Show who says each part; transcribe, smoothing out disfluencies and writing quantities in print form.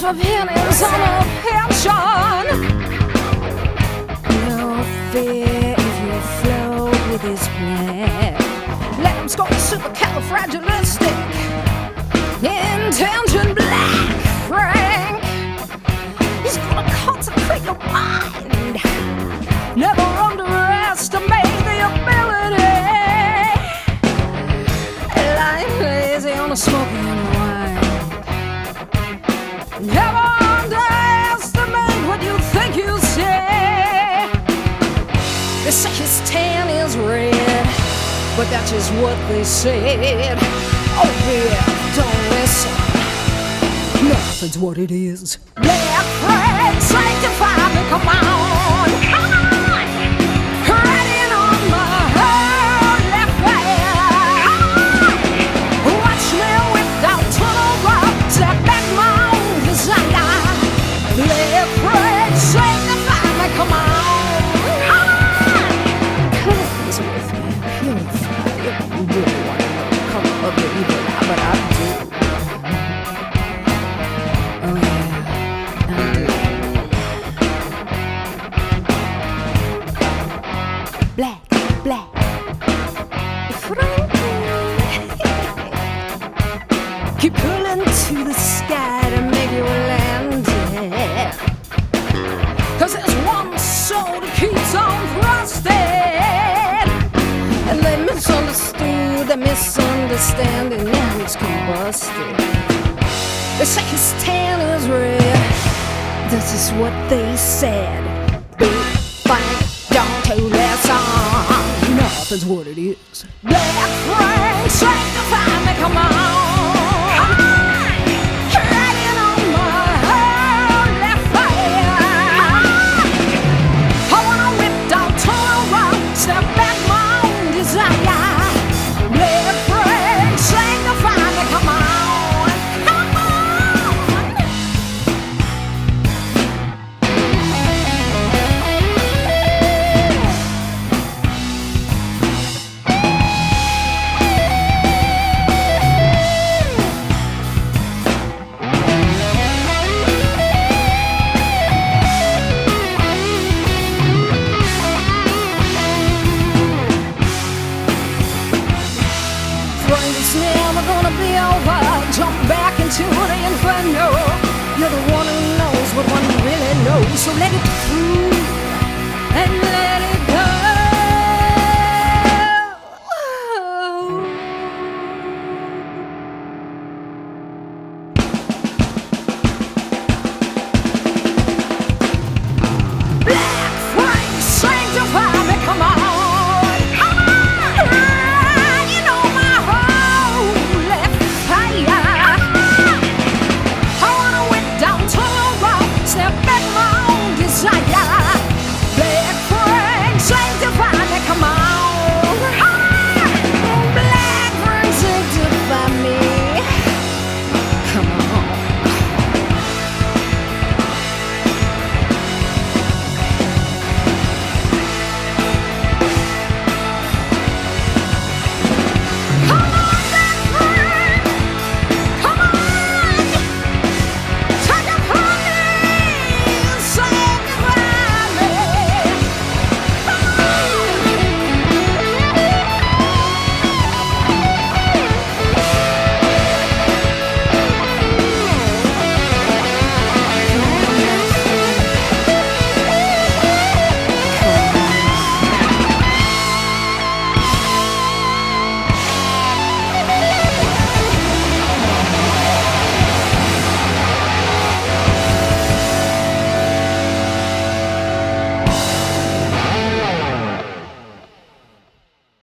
Speaker 1: Of pennies on a pension. No fear if you float with his plan. Let him score supercalifragilistic intention. Black Frank, he's gonna consecrate your mind. Never underestimate the ability. Lying lazy on a smoking wine. Never underestimate what you think you say. They say his tan is red, but that's just what they said. Oh yeah, don't listen. Nothing's what it is. Black Frank, sanctify me, come on, come on. Right in on my left hand. Watch me without tunnel up, step back my Black Frank, sanctify me, come on, come on. Please with me, purify. You really want to come up with evil, but I do. Oh yeah, I do. Black Frank. Keep pulling to the sky to make you land. Cause there's one soul that keeps on thrusting. And they misunderstood the misunderstanding. Now it's combusted. They say his tan is red. This is what they said. Big Frank, don't you listen. Nothing's what it is. Black Frank, sanctify me, come on. To the inferno. You're the one who knows what one really knows. So let it